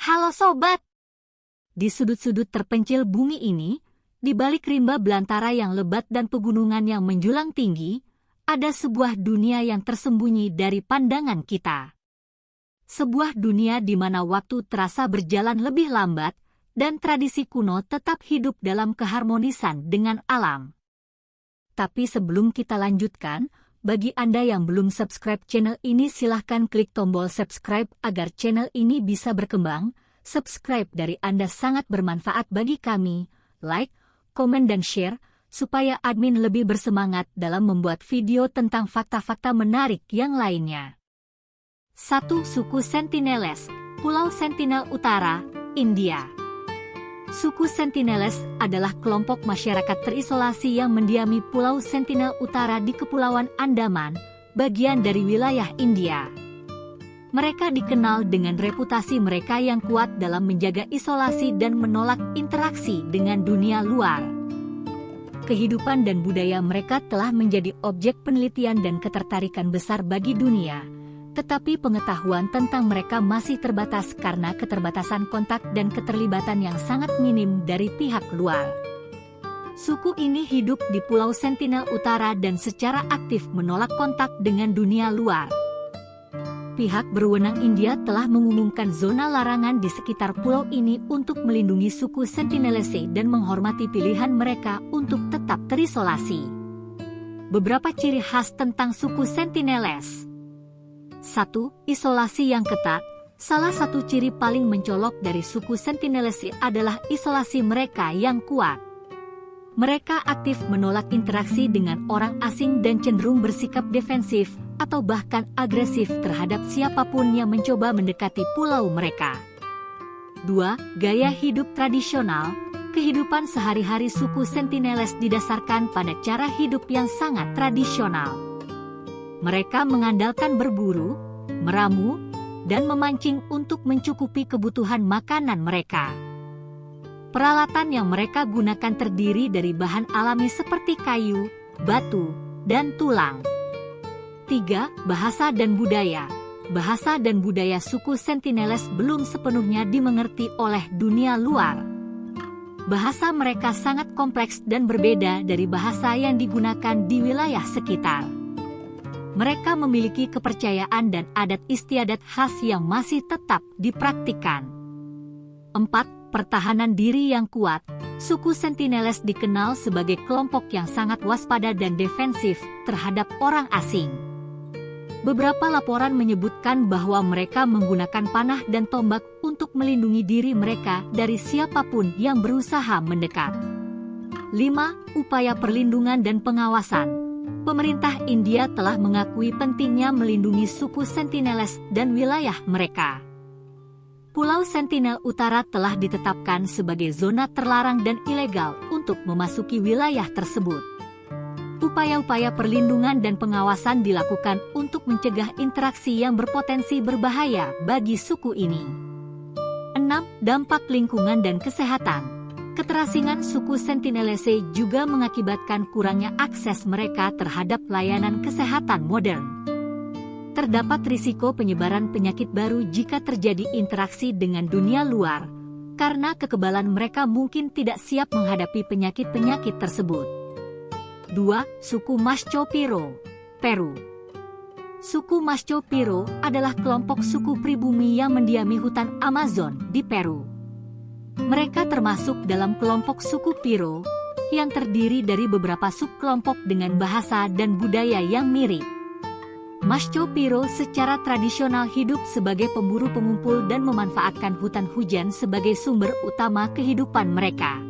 Halo sobat! Di sudut-sudut terpencil bumi ini, di balik rimba belantara yang lebat dan pegunungan yang menjulang tinggi, ada sebuah dunia yang tersembunyi dari pandangan kita. Sebuah dunia di mana waktu terasa berjalan lebih lambat, dan tradisi kuno tetap hidup dalam keharmonisan dengan alam. Tapi sebelum kita lanjutkan, bagi Anda yang belum subscribe channel ini silahkan klik tombol subscribe agar channel ini bisa berkembang. Subscribe dari Anda sangat bermanfaat bagi kami, like, komen dan share, supaya admin lebih bersemangat dalam membuat video tentang fakta-fakta menarik yang lainnya. 1. Suku Sentinelles, Pulau Sentinel Utara, India. Suku Sentinelles adalah kelompok masyarakat terisolasi yang mendiami Pulau Sentinel Utara di Kepulauan Andaman, bagian dari wilayah India. Mereka dikenal dengan reputasi mereka yang kuat dalam menjaga isolasi dan menolak interaksi dengan dunia luar. Kehidupan dan budaya mereka telah menjadi objek penelitian dan ketertarikan besar bagi dunia, tetapi pengetahuan tentang mereka masih terbatas karena keterbatasan kontak dan keterlibatan yang sangat minim dari pihak luar. Suku ini hidup di Pulau Sentinel Utara dan secara aktif menolak kontak dengan dunia luar. Pihak berwenang India telah mengumumkan zona larangan di sekitar pulau ini untuk melindungi suku Sentinelese dan menghormati pilihan mereka untuk tetap terisolasi. Beberapa ciri khas tentang suku Sentinelles. 1. Isolasi yang ketat. Salah satu ciri paling mencolok dari suku Sentinelese adalah isolasi mereka yang kuat. Mereka aktif menolak interaksi dengan orang asing dan cenderung bersikap defensif atau bahkan agresif terhadap siapapun yang mencoba mendekati pulau mereka. 2. Gaya hidup tradisional. Kehidupan sehari-hari suku Sentinelles didasarkan pada cara hidup yang sangat tradisional. Mereka mengandalkan berburu, meramu, dan memancing untuk mencukupi kebutuhan makanan mereka. Peralatan yang mereka gunakan terdiri dari bahan alami seperti kayu, batu, dan tulang. 3. Bahasa dan budaya. Bahasa dan budaya suku Sentinelles belum sepenuhnya dimengerti oleh dunia luar. Bahasa mereka sangat kompleks dan berbeda dari bahasa yang digunakan di wilayah sekitar. Mereka memiliki kepercayaan dan adat istiadat khas yang masih tetap dipraktikkan. 4. Pertahanan diri yang kuat. Suku Sentinelles dikenal sebagai kelompok yang sangat waspada dan defensif terhadap orang asing. Beberapa laporan menyebutkan bahwa mereka menggunakan panah dan tombak untuk melindungi diri mereka dari siapapun yang berusaha mendekat. 5. Upaya perlindungan dan pengawasan. Pemerintah India telah mengakui pentingnya melindungi suku Sentinelles dan wilayah mereka. Pulau Sentinel Utara telah ditetapkan sebagai zona terlarang dan ilegal untuk memasuki wilayah tersebut. Upaya-upaya perlindungan dan pengawasan dilakukan untuk mencegah interaksi yang berpotensi berbahaya bagi suku ini. 6. Dampak lingkungan dan kesehatan. Keterasingan suku Sentinelese juga mengakibatkan kurangnya akses mereka terhadap layanan kesehatan modern. Terdapat risiko penyebaran penyakit baru jika terjadi interaksi dengan dunia luar, karena kekebalan mereka mungkin tidak siap menghadapi penyakit-penyakit tersebut. 2. Suku Maschio-Piro, Peru. Suku Maschio-Piro adalah kelompok suku pribumi yang mendiami hutan Amazon di Peru. Mereka termasuk dalam kelompok suku Piro, yang terdiri dari beberapa subkelompok dengan bahasa dan budaya yang mirip. Maschio-Piro secara tradisional hidup sebagai pemburu pengumpul dan memanfaatkan hutan hujan sebagai sumber utama kehidupan mereka.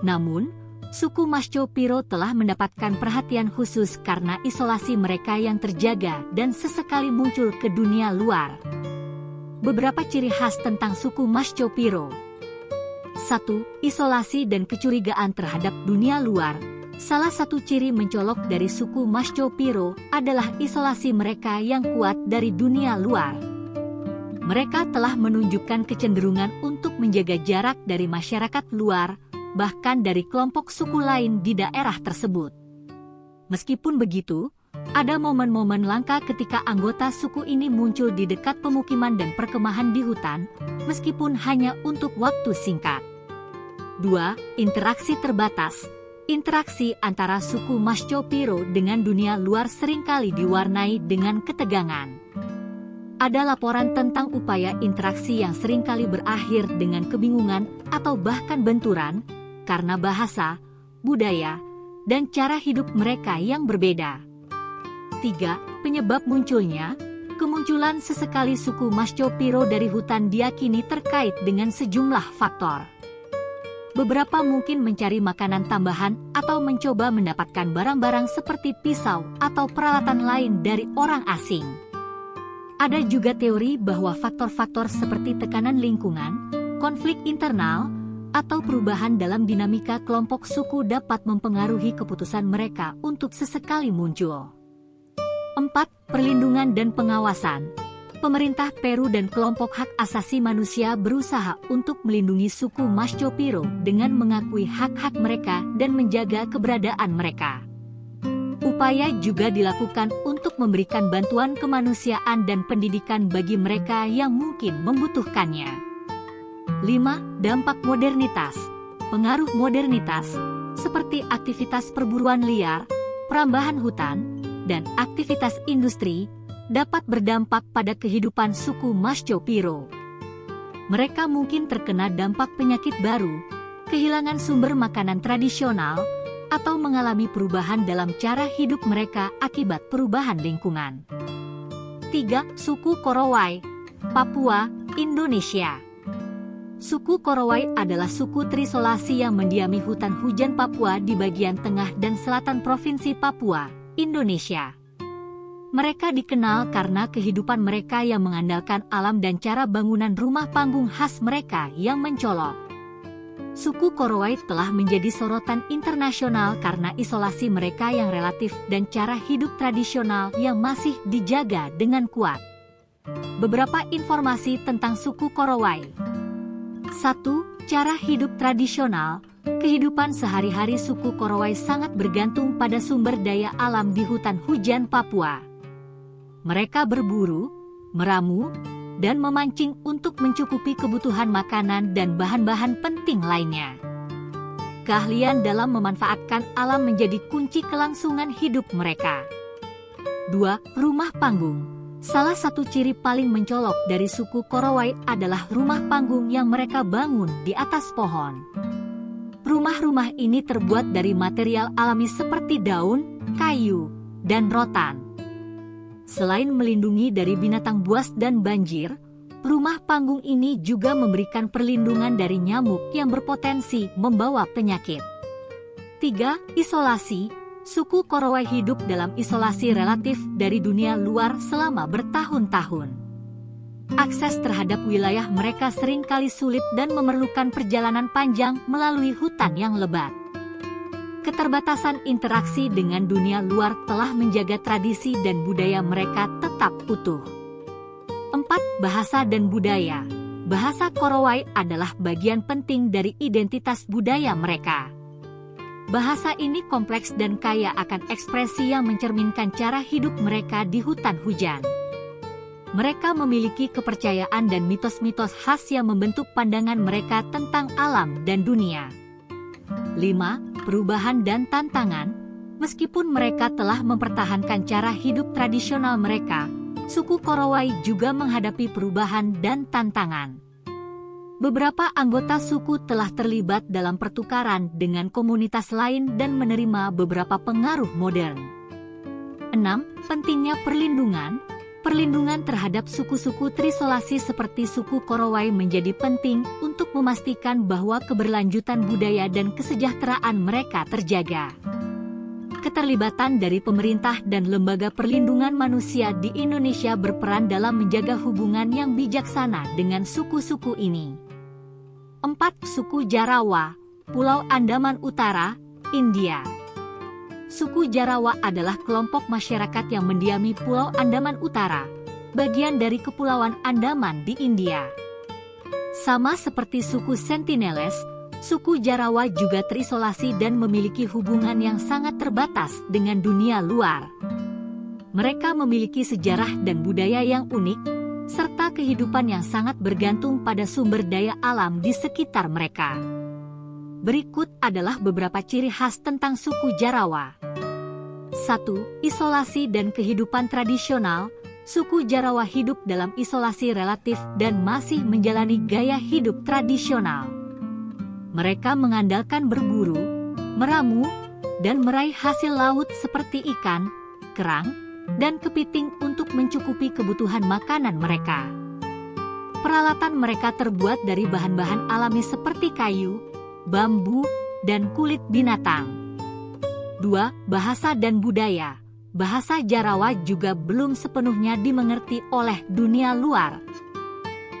Namun, suku Maschio-Piro telah mendapatkan perhatian khusus karena isolasi mereka yang terjaga dan sesekali muncul ke dunia luar. Beberapa ciri khas tentang suku Maschio-Piro. 1. Isolasi dan kecurigaan terhadap dunia luar. Salah satu ciri mencolok dari suku Maschio-Piro adalah isolasi mereka yang kuat dari dunia luar. Mereka telah menunjukkan kecenderungan untuk menjaga jarak dari masyarakat luar, bahkan dari kelompok suku lain di daerah tersebut. Meskipun begitu, Ada momen-momen langka ketika anggota suku ini muncul di dekat pemukiman dan perkemahan di hutan, meskipun hanya untuk waktu singkat. 2. Interaksi terbatas. Interaksi antara suku Maschio-Piro dengan dunia luar seringkali diwarnai dengan ketegangan. Ada laporan tentang upaya interaksi yang seringkali berakhir dengan kebingungan atau bahkan benturan, karena bahasa, budaya, dan cara hidup mereka yang berbeda. 3. Penyebab munculnya. Kemunculan sesekali suku Maschio-Piro dari hutan diyakini terkait dengan sejumlah faktor. Beberapa mungkin mencari makanan tambahan atau mencoba mendapatkan barang-barang seperti pisau atau peralatan lain dari orang asing. Ada juga teori bahwa faktor-faktor seperti tekanan lingkungan, konflik internal, atau perubahan dalam dinamika kelompok suku dapat mempengaruhi keputusan mereka untuk sesekali muncul. 4. Perlindungan dan pengawasan. Pemerintah Peru dan kelompok hak asasi manusia berusaha untuk melindungi suku Maschio-Piro dengan mengakui hak-hak mereka dan menjaga keberadaan mereka. Upaya juga dilakukan untuk memberikan bantuan kemanusiaan dan pendidikan bagi mereka yang mungkin membutuhkannya. 5. Dampak modernitas. Pengaruh modernitas, seperti aktivitas perburuan liar, perambahan hutan, dan aktivitas industri, dapat berdampak pada kehidupan suku Maschio-Piro. Mereka mungkin terkena dampak penyakit baru, kehilangan sumber makanan tradisional, atau mengalami perubahan dalam cara hidup mereka akibat perubahan lingkungan. 3. Suku Korowai, Papua, Indonesia. Suku Korowai adalah suku terisolasi yang mendiami hutan hujan Papua di bagian tengah dan selatan Provinsi Papua, Indonesia. Mereka dikenal karena kehidupan mereka yang mengandalkan alam dan cara bangunan rumah panggung khas mereka yang mencolok. Suku Korowai telah menjadi sorotan internasional karena isolasi mereka yang relatif dan cara hidup tradisional yang masih dijaga dengan kuat. Beberapa informasi tentang suku Korowai. 1. Cara hidup tradisional. Kehidupan sehari-hari suku Korowai sangat bergantung pada sumber daya alam di hutan hujan Papua. Mereka berburu, meramu, dan memancing untuk mencukupi kebutuhan makanan dan bahan-bahan penting lainnya. Keahlian dalam memanfaatkan alam menjadi kunci kelangsungan hidup mereka. 2. Rumah panggung. Salah satu ciri paling mencolok dari suku Korowai adalah rumah panggung yang mereka bangun di atas pohon. Rumah-rumah ini terbuat dari material alami seperti daun, kayu, dan rotan. Selain melindungi dari binatang buas dan banjir, rumah panggung ini juga memberikan perlindungan dari nyamuk yang berpotensi membawa penyakit. 3. Isolasi. Suku Korowai hidup dalam isolasi relatif dari dunia luar selama bertahun-tahun. Akses terhadap wilayah mereka seringkali sulit dan memerlukan perjalanan panjang melalui hutan yang lebat. Keterbatasan interaksi dengan dunia luar telah menjaga tradisi dan budaya mereka tetap utuh. 4. Bahasa dan budaya. Bahasa Korowai adalah bagian penting dari identitas budaya mereka. Bahasa ini kompleks dan kaya akan ekspresi yang mencerminkan cara hidup mereka di hutan hujan. Mereka memiliki kepercayaan dan mitos-mitos khas yang membentuk pandangan mereka tentang alam dan dunia. 5. Perubahan dan tantangan. Meskipun mereka telah mempertahankan cara hidup tradisional mereka, suku Korowai juga menghadapi perubahan dan tantangan. Beberapa anggota suku telah terlibat dalam pertukaran dengan komunitas lain dan menerima beberapa pengaruh modern. 6. Pentingnya perlindungan. Perlindungan terhadap suku-suku terisolasi seperti suku Korowai menjadi penting untuk memastikan bahwa keberlanjutan budaya dan kesejahteraan mereka terjaga. Keterlibatan dari pemerintah dan lembaga perlindungan manusia di Indonesia berperan dalam menjaga hubungan yang bijaksana dengan suku-suku ini. 4. Suku Jarawa, Pulau Andaman Utara, India. Suku Jarawa adalah kelompok masyarakat yang mendiami Pulau Andaman Utara, bagian dari Kepulauan Andaman di India. Sama seperti suku Sentinelese, suku Jarawa juga terisolasi dan memiliki hubungan yang sangat terbatas dengan dunia luar. Mereka memiliki sejarah dan budaya yang unik, serta kehidupan yang sangat bergantung pada sumber daya alam di sekitar mereka. Berikut adalah beberapa ciri khas tentang suku Jarawa. 1. Isolasi dan kehidupan tradisional. Suku Jarawa hidup dalam isolasi relatif dan masih menjalani gaya hidup tradisional. Mereka mengandalkan berburu, meramu, dan meraih hasil laut seperti ikan, kerang, dan kepiting untuk mencukupi kebutuhan makanan mereka. Peralatan mereka terbuat dari bahan-bahan alami seperti kayu, bambu, dan kulit binatang. 2. Bahasa dan budaya. Bahasa Jarawa juga belum sepenuhnya dimengerti oleh dunia luar.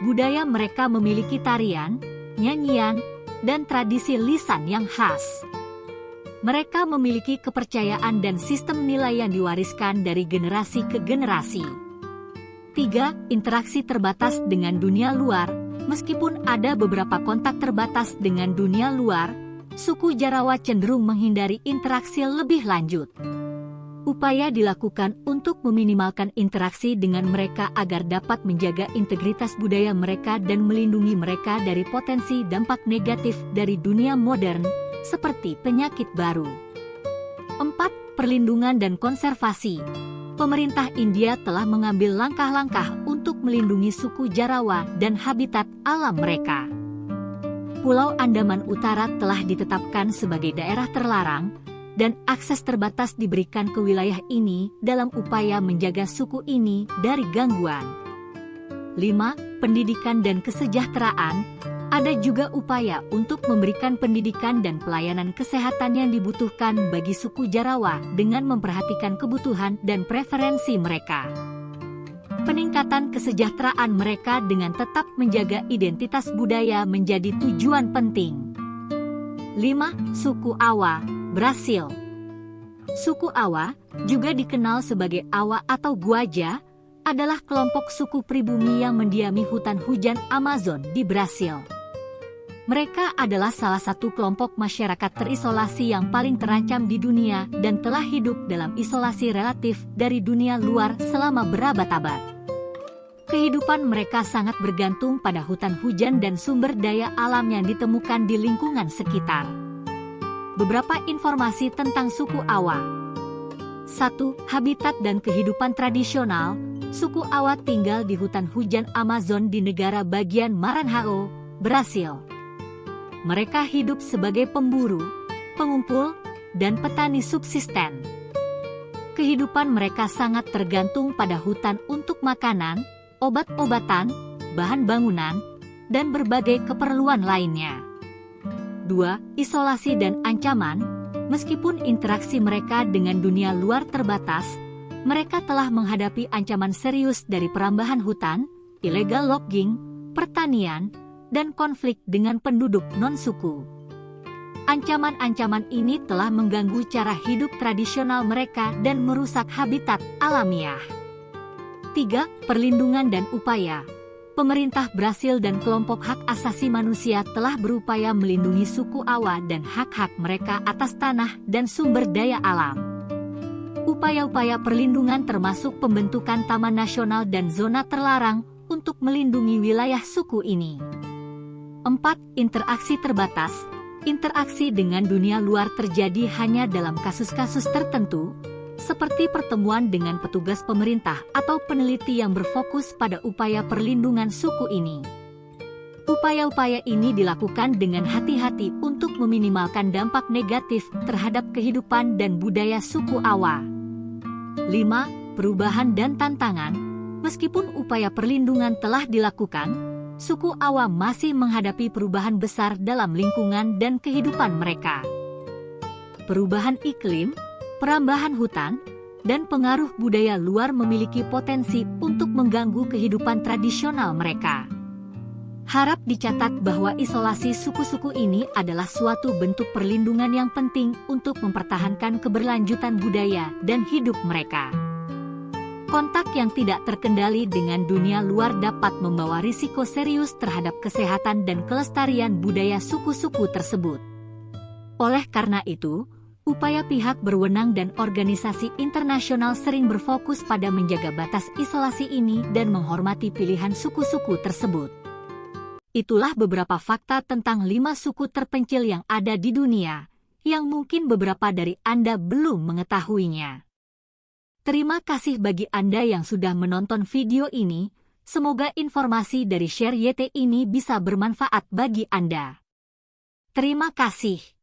Budaya mereka memiliki tarian, nyanyian, dan tradisi lisan yang khas. Mereka memiliki kepercayaan dan sistem nilai yang diwariskan dari generasi ke generasi. 3. Interaksi terbatas dengan dunia luar. Meskipun ada beberapa kontak terbatas dengan dunia luar, suku Jarawa cenderung menghindari interaksi lebih lanjut. Upaya dilakukan untuk meminimalkan interaksi dengan mereka agar dapat menjaga integritas budaya mereka dan melindungi mereka dari potensi dampak negatif dari dunia modern, seperti penyakit baru. 4. Perlindungan dan konservasi. Pemerintah India telah mengambil langkah-langkah untuk melindungi suku Jarawa dan habitat alam mereka. Pulau Andaman Utara telah ditetapkan sebagai daerah terlarang, dan akses terbatas diberikan ke wilayah ini dalam upaya menjaga suku ini dari gangguan. 5. Pendidikan dan kesejahteraan. Ada juga upaya untuk memberikan pendidikan dan pelayanan kesehatan yang dibutuhkan bagi suku Jarawa dengan memperhatikan kebutuhan dan preferensi mereka. Peningkatan kesejahteraan mereka dengan tetap menjaga identitas budaya menjadi tujuan penting. 5. Suku Awa, Brasil. Suku Awa, juga dikenal sebagai Awa atau Guaja, adalah kelompok suku pribumi yang mendiami hutan hujan Amazon di Brasil. Mereka adalah salah satu kelompok masyarakat terisolasi yang paling terancam di dunia dan telah hidup dalam isolasi relatif dari dunia luar selama berabad-abad. Kehidupan mereka sangat bergantung pada hutan hujan dan sumber daya alam yang ditemukan di lingkungan sekitar. Beberapa informasi tentang suku Awa. 1. Habitat dan kehidupan tradisional. Suku Awa tinggal di hutan hujan Amazon di negara bagian Maranhão, Brasil. Mereka hidup sebagai pemburu, pengumpul, dan petani subsisten. Kehidupan mereka sangat tergantung pada hutan untuk makanan, obat-obatan, bahan bangunan, dan berbagai keperluan lainnya. 2. Isolasi dan ancaman. Meskipun interaksi mereka dengan dunia luar terbatas, mereka telah menghadapi ancaman serius dari perambahan hutan, illegal logging, pertanian, dan konflik dengan penduduk non-suku. Ancaman-ancaman ini telah mengganggu cara hidup tradisional mereka dan merusak habitat alamiah. 3. Perlindungan dan upaya. Pemerintah Brasil dan kelompok hak asasi manusia telah berupaya melindungi suku Awa dan hak-hak mereka atas tanah dan sumber daya alam. Upaya-upaya perlindungan termasuk pembentukan taman nasional dan zona terlarang untuk melindungi wilayah suku ini. 4. Interaksi terbatas. Interaksi dengan dunia luar terjadi hanya dalam kasus-kasus tertentu, seperti pertemuan dengan petugas pemerintah atau peneliti yang berfokus pada upaya perlindungan suku ini. Upaya-upaya ini dilakukan dengan hati-hati untuk meminimalkan dampak negatif terhadap kehidupan dan budaya suku Awa. 5. Perubahan dan tantangan. Meskipun upaya perlindungan telah dilakukan, suku Awa masih menghadapi perubahan besar dalam lingkungan dan kehidupan mereka. Perubahan iklim, perambahan hutan, dan pengaruh budaya luar memiliki potensi untuk mengganggu kehidupan tradisional mereka. Harap dicatat bahwa isolasi suku-suku ini adalah suatu bentuk perlindungan yang penting untuk mempertahankan keberlanjutan budaya dan hidup mereka. Kontak yang tidak terkendali dengan dunia luar dapat membawa risiko serius terhadap kesehatan dan kelestarian budaya suku-suku tersebut. Oleh karena itu, Upaya pihak berwenang dan organisasi internasional sering berfokus pada menjaga batas isolasi ini dan menghormati pilihan suku-suku tersebut. Itulah beberapa fakta tentang 5 suku terpencil yang ada di dunia, yang mungkin beberapa dari Anda belum mengetahuinya. Terima kasih bagi Anda yang sudah menonton video ini. Semoga informasi dari Share YT ini bisa bermanfaat bagi Anda. Terima kasih.